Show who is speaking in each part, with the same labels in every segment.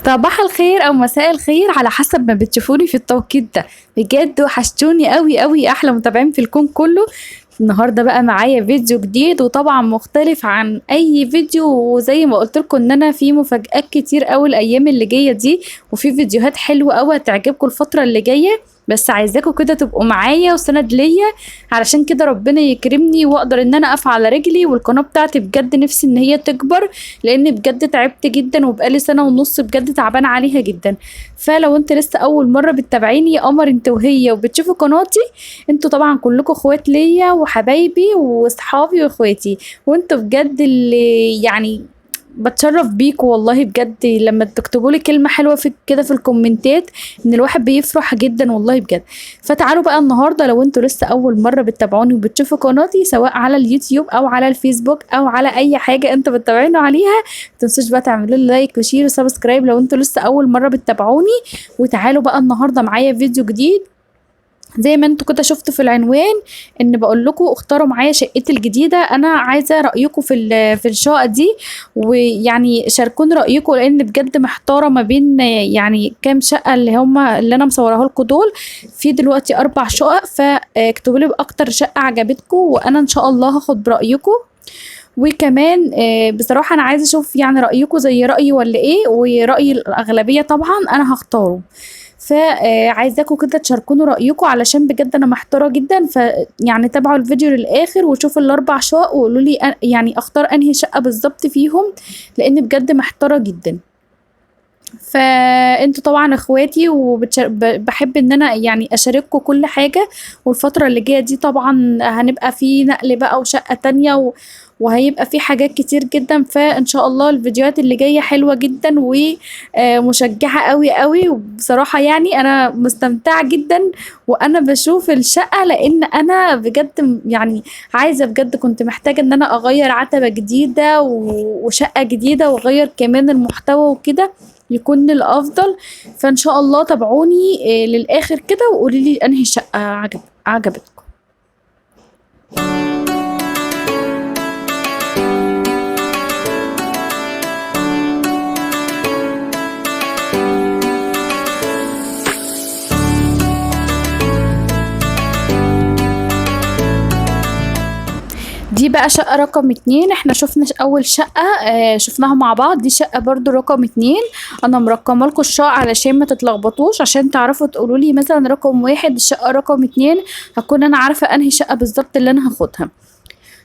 Speaker 1: صباح الخير او مساء الخير على حسب ما بتشوفوني في التوقيت ده. بجد وحشتوني قوي قوي، احلى متابعين في الكون كله. النهارده بقى معايا فيديو جديد وطبعا مختلف عن اي فيديو، وزي ما قلت لكم ان انا في مفاجآت كتير قوي الايام اللي جايه دي، وفي فيديوهات حلوه قوي هتعجبكم الفتره اللي جايه. بس عايزاكم كده تبقوا معايا وسند ليا، علشان كده ربنا يكرمني واقدر ان انا اقف على رجلي، والقناه بتاعتي بجد نفسي ان هي تكبر، لان بجد تعبت جدا وبقالي سنه ونص بجد تعبانه عليها جدا. فلو انت لسه اول مره بتتابعيني يا قمر انت وهي وبتشوفوا قناتي، انتوا طبعا كلكم اخوات ليا وحبايبي واصحابي واخواتي، وانتوا بجد اللي يعني بتشرف بيكوا والله. بجد لما تكتبوا لي كلمة حلوة في كده في الكومنتات، ان الواحد بيفرح جدا والله بجد. فتعالوا بقى النهاردة، لو انتوا لسه اول مرة بتتابعوني وبتشوفوا قناتي سواء على اليوتيوب او على الفيسبوك او على اي حاجة انتوا بتتابعوني عليها، متنسوش بقى تعملوا لي لايك وشير وسبسكرايب لو انتوا لسه اول مرة بتتابعوني. وتعالوا بقى النهاردة معايا فيديو جديد زي ما انتوا كده شفتوا في العنوان، ان بقول لكم اختاروا معايا شقتي الجديده. انا عايزه رايكم في الشقه دي، ويعني شاركوني رايكم، لان بجد محتاره ما بين يعني كام شقه اللي انا مصوراها لكم دول. في دلوقتي 4 شقق، فاكتبوا لي باكتر شقه عجبتكم وانا ان شاء الله هاخد برايكم. وكمان بصراحه انا عايزه اشوف يعني رايكم زي رايي ولا ايه، وراي الاغلبيه طبعا انا هختاره. فعايزاكم كده تشاركوني رأيكم، علشان بجد انا محتارة جدا. يعني تابعوا الفيديو للآخر وشوفوا ال4 شقق وقولوا لي يعني اختار انهي شقة بالظبط فيهم، لان بجد محتارة جدا. فانتوا طبعا اخواتي وبحب ان انا يعني اشارككم كل حاجة. والفترة اللي جاية دي طبعا هنبقى في نقل بقى وشقة تانية وهيبقى في حاجات كتير جدا. فان شاء الله الفيديوهات اللي جاية حلوة جدا ومشجعة قوي قوي. وبصراحة يعني انا مستمتعة جدا وانا بشوف الشقة، لان انا بجد يعني عايزة، بجد كنت محتاجة ان انا اغير عتبة جديدة وشقة جديدة، واغير كمان المحتوى وكده يكون الافضل. فان شاء الله تابعوني للاخر كده وقولي لي انهي شقه عجبتكم. دي بقى شقة رقم 2. احنا شفنا اول شقة شفناها مع بعض، دي شقة برضو رقم 2. انا مرقمه لكم الشقق علشان ما تتلخبطوش، عشان تعرفوا تقولوا لي مثلا رقم 1 الشقة رقم 2، هكون انا عارفة انهي شقة بالظبط اللي انا هاخدها.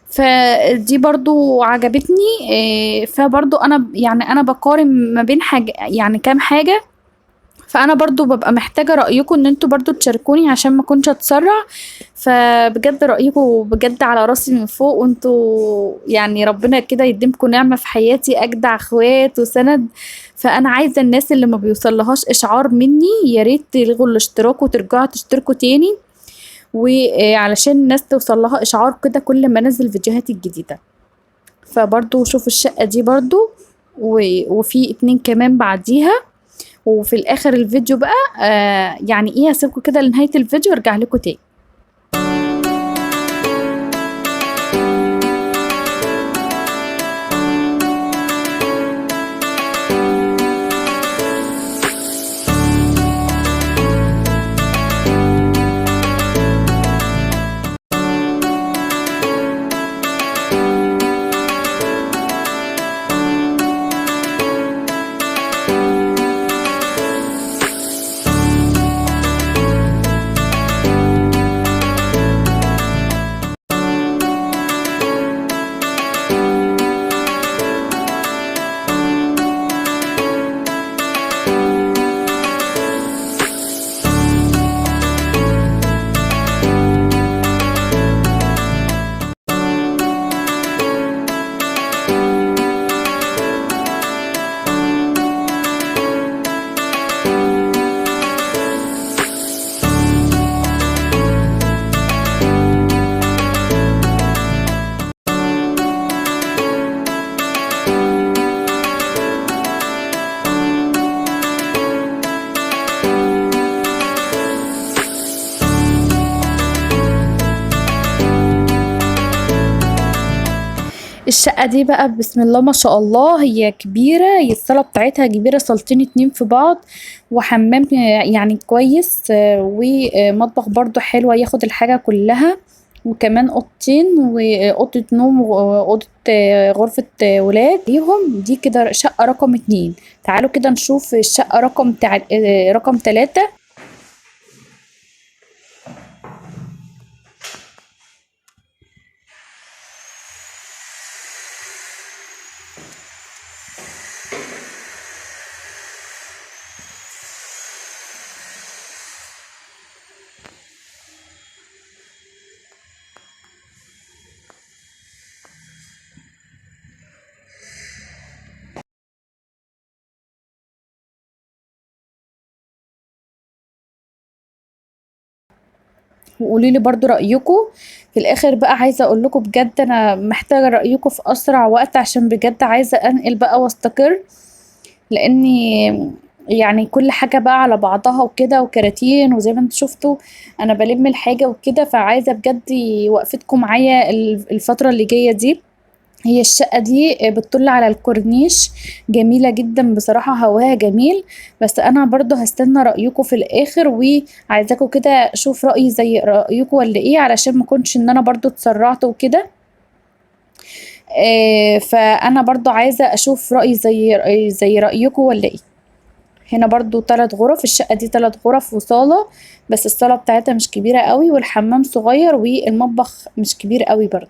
Speaker 1: فدي برضو عجبتني. فبرضو انا يعني انا بقارن ما بين حاجة يعني كام حاجة. فانا برضو ببقى محتاجة رأيكم ان انتوا برضو تشاركوني عشان ما كنتش اتسرع. فبجد رأيكم بجد على راسي من فوق، وانتوا يعني ربنا كده يديمكم نعمة في حياتي، اجدع اخوات وسند. فانا عايزة الناس اللي ما بيوصلهاش اشعار مني يا ريت تلغوا الاشتراك وترجعوا تشتركوا تاني، وعلشان الناس توصل لها اشعار كده كل ما انزل فيديوهات الجديدة. فبرضو شوفوا الشقة دي برضو وفي 2 كمان بعديها. وفي الاخر الفيديو بقى يعني ايه، هسيبكم كده لنهاية الفيديو وارجع لكم تاني. الشقة دي بقى بسم الله ما شاء الله هي كبيرة، هي الصالة بتاعتها كبيرة، صالتين اتنين في بعض، وحمام يعني كويس، ومطبخ برضو حلوة ياخد الحاجة كلها، وكمان اوضتين واوضة نوم واوضة غرفة ولاد ليهم. دي كده شقة رقم 2. تعالوا كده نشوف الشقة رقم 3. وقولي لي برضو رأيكم في الآخر. بقى عايزة أقول لكم بجد أنا محتاجة رأيكم في أسرع وقت، عشان بجد عايزة أنقل بقى واستقر، لأني يعني كل حاجة بقى على بعضها وكده وكراتين، وزي ما انتوا شفتوا أنا بلم الحاجة وكده، فعايزة بجد وقفتكم معايا الفترة اللي جاية دي. هي الشقة دي بتطل على الكورنيش، جميلة جدا بصراحة، هواها جميل. بس انا برضو هستنى رأيكم في الاخر، وعايزاكم كده اشوف رأيي زي رأيكم ولا ايه، علشان ما كنتش ان انا برضو اتسرعت وكده. فانا برضو عايزة اشوف رأيي زي رأيكم ولا ايه. هنا برضو 3 غرف، الشقة دي 3 غرف وصالة، بس الصالة بتاعتها مش كبيرة قوي، والحمام صغير، والمطبخ مش كبير قوي برضو.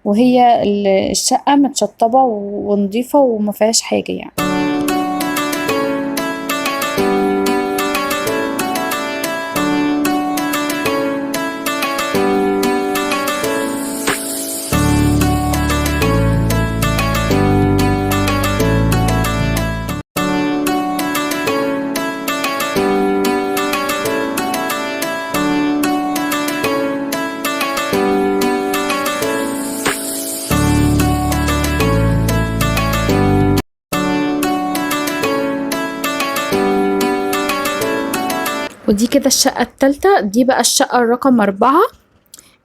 Speaker 1: وهي الشقة متشطبة ونضيفة وما فيهاش حاجة يعني. ودي كده الشقة التالتة، دي بقى الشقة الرقم 4.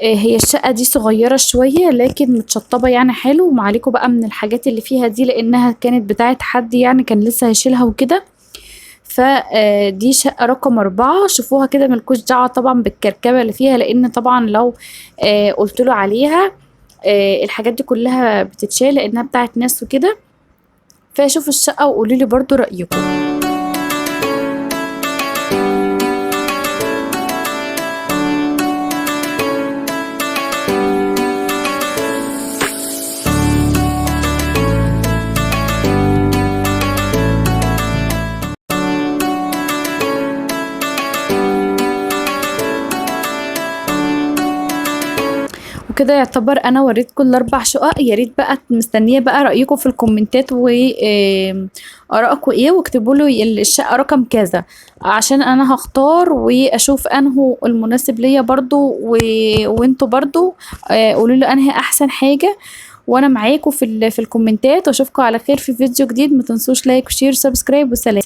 Speaker 1: هي الشقة دي صغيرة شوية لكن متشطبة يعني حلو، ومعليكوا بقى من الحاجات اللي فيها دي لأنها كانت بتاعت حد يعني كان لسه هيشيلها وكده. فدي شقة رقم 4. شوفوها كده، ملكوش دعوة طبعا بالكركبة اللي فيها، لأن طبعا لو قلتله عليها الحاجات دي كلها بتتشال لأنها بتاعت ناس وكده. فشوفوا الشقة وقولولي برضو رأيكم. وكده يعتبر انا وريتكم ال4 شقق. يا ريت بقى مستنيه بقى رايكم في الكومنتات، وارائكم ايه، واكتبوا لي الشقه رقم كذا عشان انا هختار واشوف انه المناسب ليا برضو، وانتوا برضو قولوا لي انهي احسن حاجه، وانا معاكم في الكومنتات. واشوفكم على خير في فيديو جديد. ما تنسوش لايك وشير سبسكرايب، وسلام.